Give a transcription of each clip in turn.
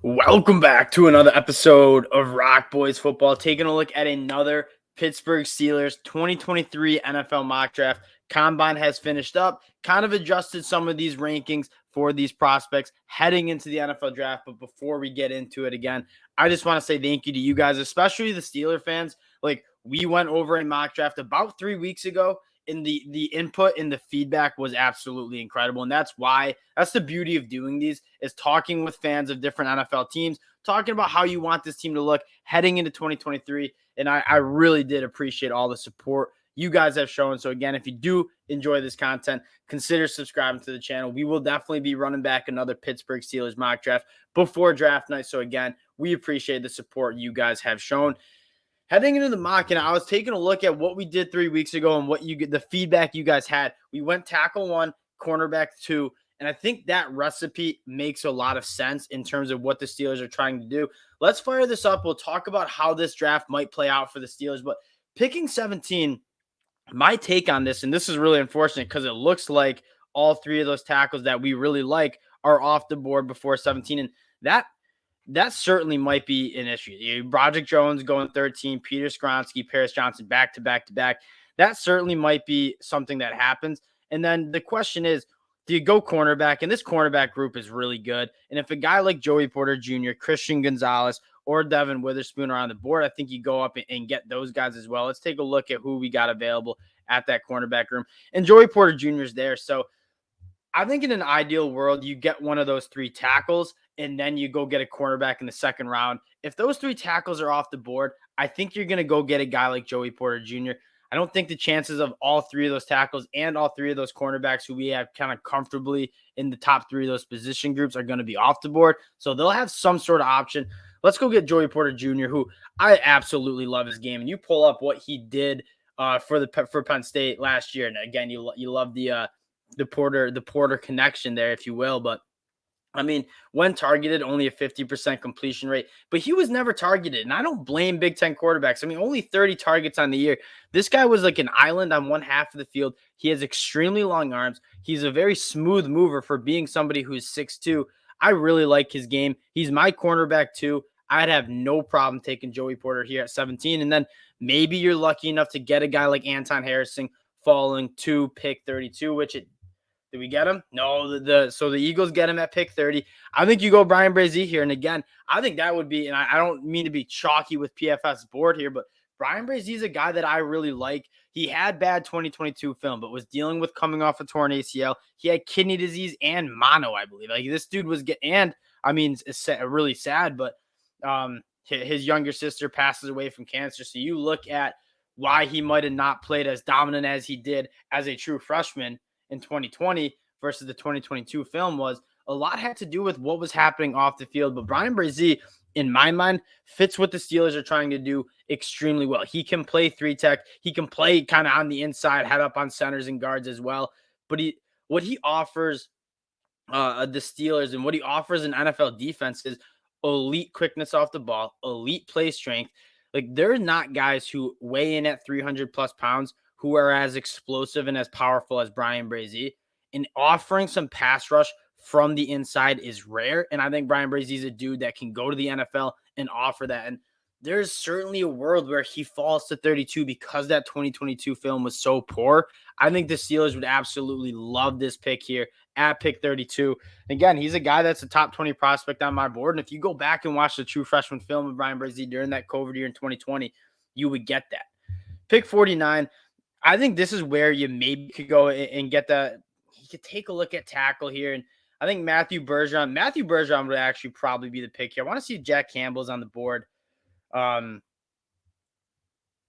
Welcome back to another episode of ROC Boys Football, taking a look at another Pittsburgh Steelers 2023 NFL mock draft. Combine has finished up, kind of adjusted some of these rankings for these prospects heading into the NFL draft. But before we get into it again, I just want to say thank you to you guys, especially the Steeler fans. Like, we went over a mock draft about 3 weeks ago, and the input and the feedback was absolutely incredible. And that's the beauty of doing these, is talking with fans of different NFL teams, talking about how you want this team to look heading into 2023. And I really did appreciate all the support you guys have shown. So again, if you do enjoy this content, consider subscribing to the channel. We will definitely be running back another Pittsburgh Steelers mock draft before draft night. So again, we appreciate the support you guys have shown. Heading into the mock, and I was taking a look at what we did 3 weeks ago and what you get, the feedback you guys had. We went tackle 1, cornerback 2, and I think that recipe makes a lot of sense in terms of what the Steelers are trying to do. Let's fire this up. We'll talk about how this draft might play out for the Steelers. But picking 17, my take on this, and this is really unfortunate because it looks like all 3 of those tackles that we really like are off the board before 17, and that certainly might be an issue. Broderick Jones going 13, Peter Skronsky, Paris Johnson back to back to back. That certainly might be something that happens. And then the question is, do you go cornerback? And this cornerback group is really good. And if a guy like Joey Porter Jr., Christian Gonzalez, or Devin Witherspoon are on the board, I think you go up and get those guys as well. Let's take a look at who we got available at that cornerback room. And Joey Porter Jr. is there. So I think in an ideal world, you get one of those 3 tackles, and then you go get a cornerback in the second round. If those 3 tackles are off the board, I think you're going to go get a guy like Joey Porter Jr. I don't think the chances of all 3 of those tackles and all 3 of those cornerbacks who we have kind of comfortably in the top 3 of those position groups are going to be off the board. So they'll have some sort of option. Let's go get Joey Porter Jr., who I absolutely love his game. And you pull up what he did for Penn State last year. And again, you love the Porter connection there, if you will. But I mean, when targeted, only a 50% completion rate, but he was never targeted. And I don't blame Big Ten quarterbacks. I mean, only 30 targets on the year. This guy was like an island on one half of the field. He has extremely long arms. He's a very smooth mover for being somebody who's 6'2". I really like his game. He's my cornerback too. I'd have no problem taking Joey Porter here at 17. And then maybe you're lucky enough to get a guy like Anton Harrison falling to pick 32, which did we get him? No, so the Eagles get him at pick 30. I think you go Bryan Bresee here. And again, I think that would be, and I don't mean to be chalky with PFF's board here, but Bryan Bresee is a guy that I really like. He had bad 2022 film, but was dealing with coming off a torn ACL. He had kidney disease and mono, I believe. Like, this dude was it's really sad, but his younger sister passes away from cancer. So you look at why he might have not played as dominant as he did as a true freshman in 2020 versus the 2022 film. Was a lot had to do with what was happening off the field. But Bryan Bresee, in my mind, fits what the Steelers are trying to do extremely well. He can play 3-tech. He can play kind of on the inside, head up on centers and guards as well. But what he offers the Steelers and what he offers in NFL defense is elite quickness off the ball, elite play strength. Like, there's not guys who weigh in at 300 plus pounds who are as explosive and as powerful as Bryan Bresee. And offering some pass rush from the inside is rare. And I think Bryan Bresee is a dude that can go to the NFL and offer that. And there's certainly a world where he falls to 32 because that 2022 film was so poor. I think the Steelers would absolutely love this pick here at pick 32. And again, he's a guy that's a top 20 prospect on my board. And if you go back and watch the true freshman film of Bryan Bresee during that COVID year in 2020, you would get that. Pick 49. I think this is where you maybe could go and get that. You could take a look at tackle here. And I think Matthew Bergeron would actually probably be the pick here. I want to see if Jack Campbell's on the board.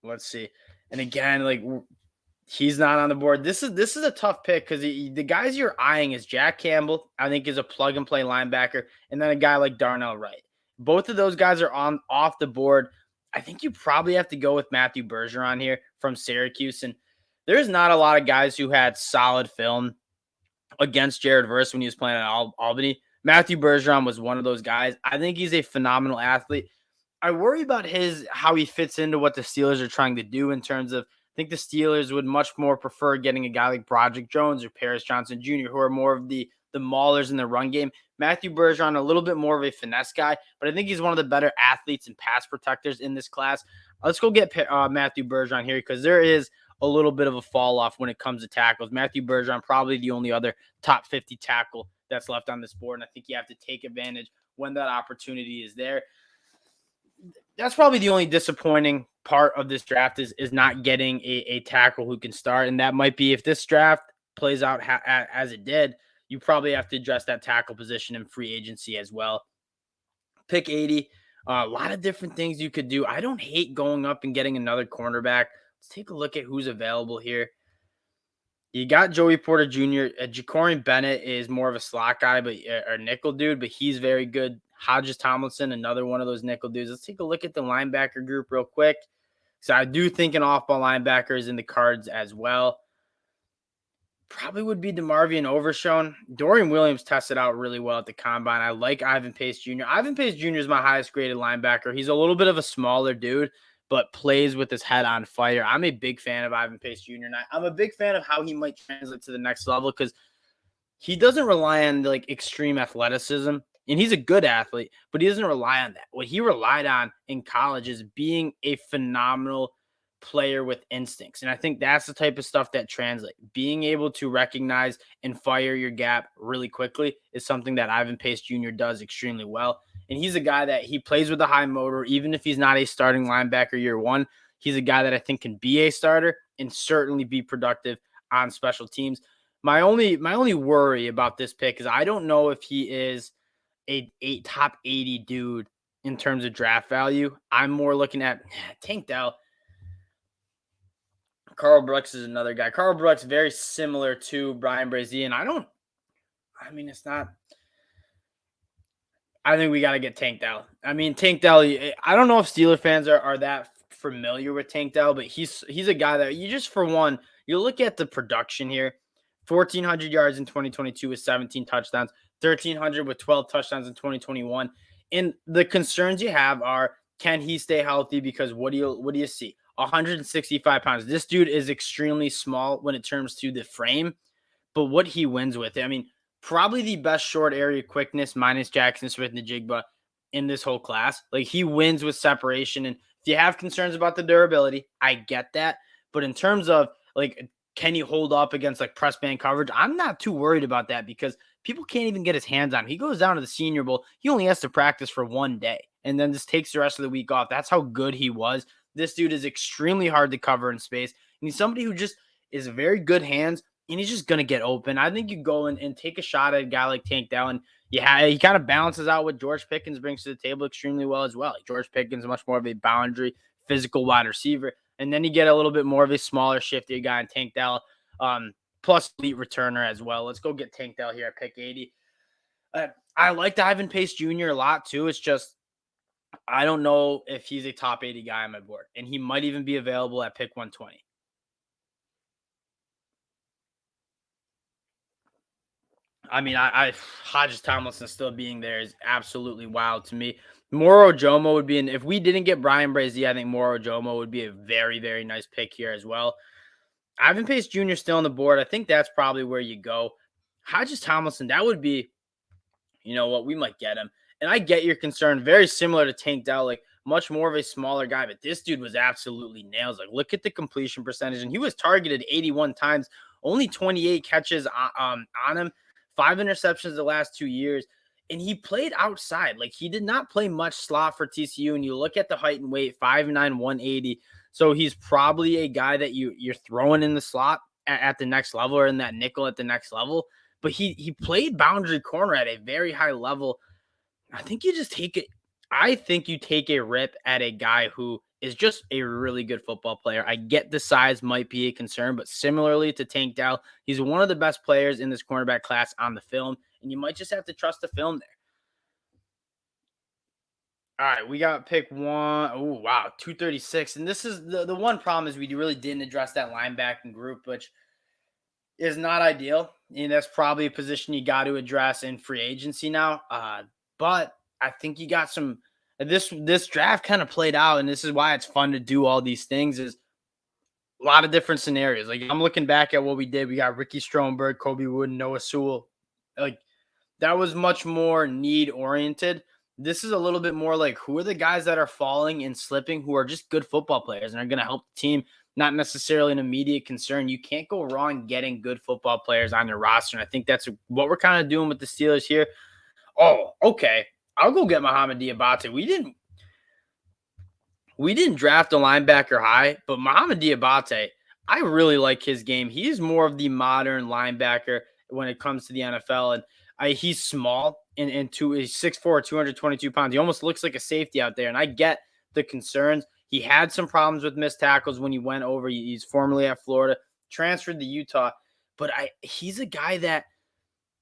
Let's see. And again, like, he's not on the board. This is a tough pick because the guys you're eyeing is Jack Campbell, I think, is a plug and play linebacker, and then a guy like Darnell Wright. Both of those guys are off the board. I think you probably have to go with Matthew Bergeron here from Syracuse. And there's not a lot of guys who had solid film against Jared Verse when he was playing at Albany. Matthew Bergeron was one of those guys. I think he's a phenomenal athlete. I worry about how he fits into what the Steelers are trying to do in terms of, I think the Steelers would much more prefer getting a guy like Broderick Jones or Paris Johnson Jr., who are more of the the maulers in the run game. Matthew Bergeron, a little bit more of a finesse guy, but I think he's one of the better athletes and pass protectors in this class. Let's go get Matthew Bergeron here because there is a little bit of a fall off when it comes to tackles. Matthew Bergeron, probably the only other top 50 tackle that's left on this board, and I think you have to take advantage when that opportunity is there. That's probably the only disappointing part of this draft is not getting a tackle who can start. And that might be if this draft plays out as it did, you probably have to address that tackle position in free agency as well. Pick 80, a lot of different things you could do. I don't hate going up and getting another cornerback. Let's take a look at who's available here. You got Joey Porter Jr. Ja'Cory Bennett is more of a slot guy, but or nickel dude, but he's very good. Hodges Tomlinson, another one of those nickel dudes. Let's take a look at the linebacker group real quick. So I do think an off-ball linebacker is in the cards as well. Probably would be DeMarvion Overshown. Dorian Williams tested out really well at the combine. I like Ivan Pace Jr. Ivan Pace Jr. is my highest graded linebacker. He's a little bit of a smaller dude, but plays with his head on fire. I'm a big fan of Ivan Pace Jr. And I'm a big fan of how he might translate to the next level because he doesn't rely on like extreme athleticism. And he's a good athlete, but he doesn't rely on that. What he relied on in college is being a phenomenal player with instincts. And I think that's the type of stuff that translates. Being able to recognize and fire your gap really quickly is something that Ivan Pace Jr. does extremely well. And he's a guy that he plays with a high motor, even if he's not a starting linebacker year one. He's a guy that I think can be a starter and certainly be productive on special teams. My only worry about this pick is I don't know if he is a top 80 dude in terms of draft value. I'm more looking at Tank Dell. Carl Brooks is another guy. Carl Brooks, very similar to Brian Brazier. And it's not. I think we got to get Tank Dell. I mean, Tank Dell, I don't know if Steeler fans are that familiar with Tank Dell, but he's a guy that you just, for one, you look at the production here, 1,400 yards in 2022 with 17 touchdowns, 1,300 with 12 touchdowns in 2021. And the concerns you have are, can he stay healthy? Because what do you see? 165 pounds. This dude is extremely small when it comes to the frame, but what he wins with it. I mean, probably the best short area quickness minus Jackson Smith-Njigba in this whole class. Like, he wins with separation. And if you have concerns about the durability, I get that. But in terms of like, can he hold up against like press man coverage? I'm not too worried about that because people can't even get his hands on him. He goes down to the Senior Bowl. He only has to practice for one day and then just takes the rest of the week off. That's how good he was. This dude is extremely hard to cover in space. And he's somebody who just is very good hands, and he's just going to get open. I think you go and take a shot at a guy like Tank Dell, and he kind of balances out what George Pickens brings to the table extremely well as well. Like, George Pickens is much more of a boundary, physical wide receiver. And then you get a little bit more of a smaller, shifty guy in Tank Dell, plus elite returner as well. Let's go get Tank Dell here at pick 80. I liked Ivan Pace Jr. a lot too. It's just, I don't know if he's a top 80 guy on my board, and he might even be available at pick 120. I mean, Hodges Tomlinson still being there is absolutely wild to me. Moro Ojomo would be if we didn't get Brian Brazier, I think Moro Ojomo would be a very, very nice pick here as well. Ivan Pace Jr. still on the board. I think that's probably where you go. Hodges Tomlinson, that would be, you know what, we might get him. And I get your concern. Very similar to Tank Dell, like much more of a smaller guy, but this dude was absolutely nails. Like, look at the completion percentage, and he was targeted 81 times, only 28 catches on him, 5 interceptions the last 2 years, and he played outside. Like, he did not play much slot for TCU, and you look at the height and weight, 5'9", 180. So he's probably a guy that you're throwing in the slot at the next level, or in that nickel at the next level. But he played boundary corner at a very high level. I think you just take it. I think you take a rip at a guy who is just a really good football player. I get the size might be a concern, but similarly to Tank Dell, he's one of the best players in this cornerback class on the film, and you might just have to trust the film there. All right, we got pick one. Oh, wow, 236. And this is the one problem is we really didn't address that linebacking group, which is not ideal. And that's probably a position you got to address in free agency now. But I think you got some this draft kind of played out, and this is why it's fun to do all these things, is a lot of different scenarios. Like, I'm looking back at what we did. We got Ricky Stromberg, Kobe Wood, Noah Sewell. Like, that was much more need oriented. This is a little bit more like, who are the guys that are falling and slipping who are just good football players and are going to help the team, not necessarily an immediate concern. You can't go wrong getting good football players on your roster. And I think that's what we're kind of doing with the Steelers here. Oh, okay. I'll go get Mohamed Diabate. We didn't draft a linebacker high, but Mohamed Diabate, I really like his game. He's more of the modern linebacker when it comes to the NFL. And he's small and he's 6'4", 222 pounds. He almost looks like a safety out there. And I get the concerns. He had some problems with missed tackles when he went over. He's formerly at Florida, transferred to Utah. But he's a guy that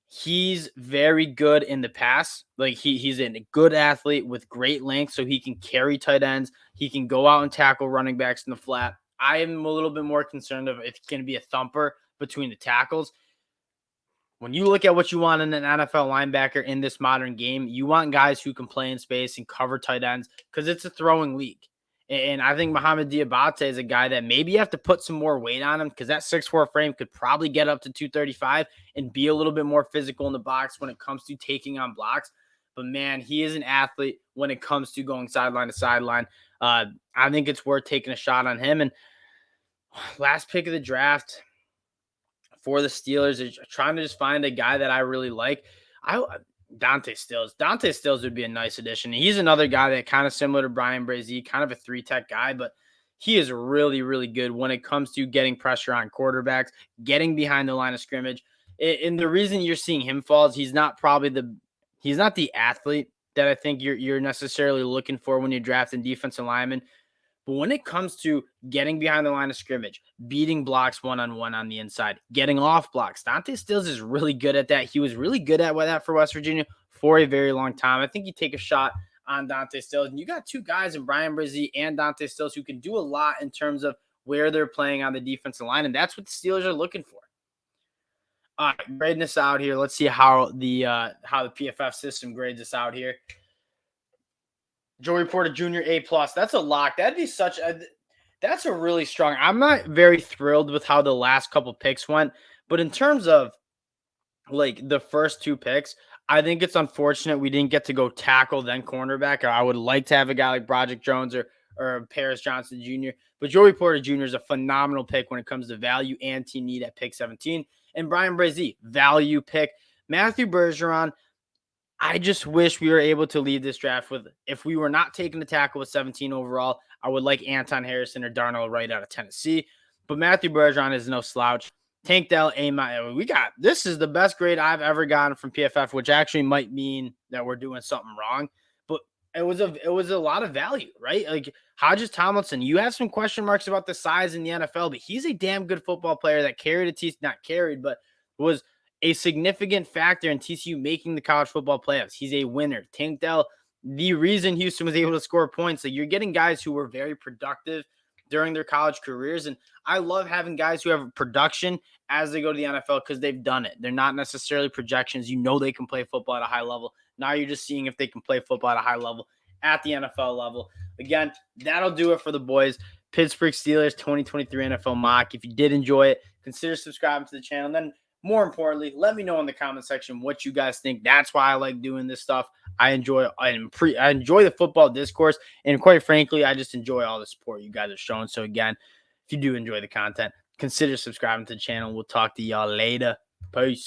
he's very good in the pass. Like he's a good athlete with great length, so he can carry tight ends. He can go out and tackle running backs in the flat. I am a little bit more concerned of if he's going to be a thumper between the tackles. When you look at what you want in an NFL linebacker in this modern game, you want guys who can play in space and cover tight ends because it's a throwing league. And I think Mohamed Diabate is a guy that maybe you have to put some more weight on him because that 6'4" frame could probably get up to 235 and be a little bit more physical in the box when it comes to taking on blocks. But, man, he is an athlete when it comes to going sideline to sideline. I think it's worth taking a shot on him. And last pick of the draft for the Steelers is trying to just find a guy that I really like. Dante Stills. Dante Stills would be a nice addition. He's another guy that kind of similar to Brian Brzee, kind of a 3-tech guy, but he is really, really good when it comes to getting pressure on quarterbacks, getting behind the line of scrimmage. And the reason you're seeing him fall is he's not the athlete that I think you're necessarily looking for when you're drafting defensive linemen. But when it comes to getting behind the line of scrimmage, beating blocks one-on-one on the inside, getting off blocks, Dante Stills is really good at that. He was really good at that for West Virginia for a very long time. I think you take a shot on Dante Stills. And you got two guys in Brian Brzee and Dante Stills who can do a lot in terms of where they're playing on the defensive line. And that's what the Steelers are looking for. All right, grading this out here. Let's see how the PFF system grades us out here. Joey Porter Jr. A+. That's a lock. That'd be that's a really strong. I'm not very thrilled with how the last couple picks went, but in terms of like the first two picks, I think it's unfortunate we didn't get to go tackle then cornerback. I would like to have a guy like Broderick Jones or Paris Johnson Jr. But Joey Porter Jr. is a phenomenal pick when it comes to value and team need at pick 17. And Brian Brzee, value pick. Matthew Bergeron, I just wish we were able to leave this draft with, if we were not taking the tackle with 17 overall, I would like Anton Harrison or Darnell Wright out of Tennessee. But Matthew Bergeron is no slouch. Tank Dell, this is the best grade I've ever gotten from PFF, which actually might mean that we're doing something wrong. But it was a lot of value, right? Like Hodges Tomlinson, you have some question marks about the size in the NFL, but he's a damn good football player that was a significant factor in TCU making the college football playoffs. He's a winner. Tank Dell, the reason Houston was able to score points, like you're getting guys who were very productive during their college careers. And I love having guys who have production as they go to the NFL because they've done it. They're not necessarily projections. You know they can play football at a high level. Now you're just seeing if they can play football at a high level at the NFL level. Again, that'll do it for the boys. Pittsburgh Steelers 2023 NFL mock. If you did enjoy it, consider subscribing to the channel. And then more importantly, let me know in the comment section what you guys think. That's why I like doing this stuff. I enjoy the football discourse, and quite frankly, I just enjoy all the support you guys are showing. So again, if you do enjoy the content, consider subscribing to the channel. We'll talk to y'all later. Peace.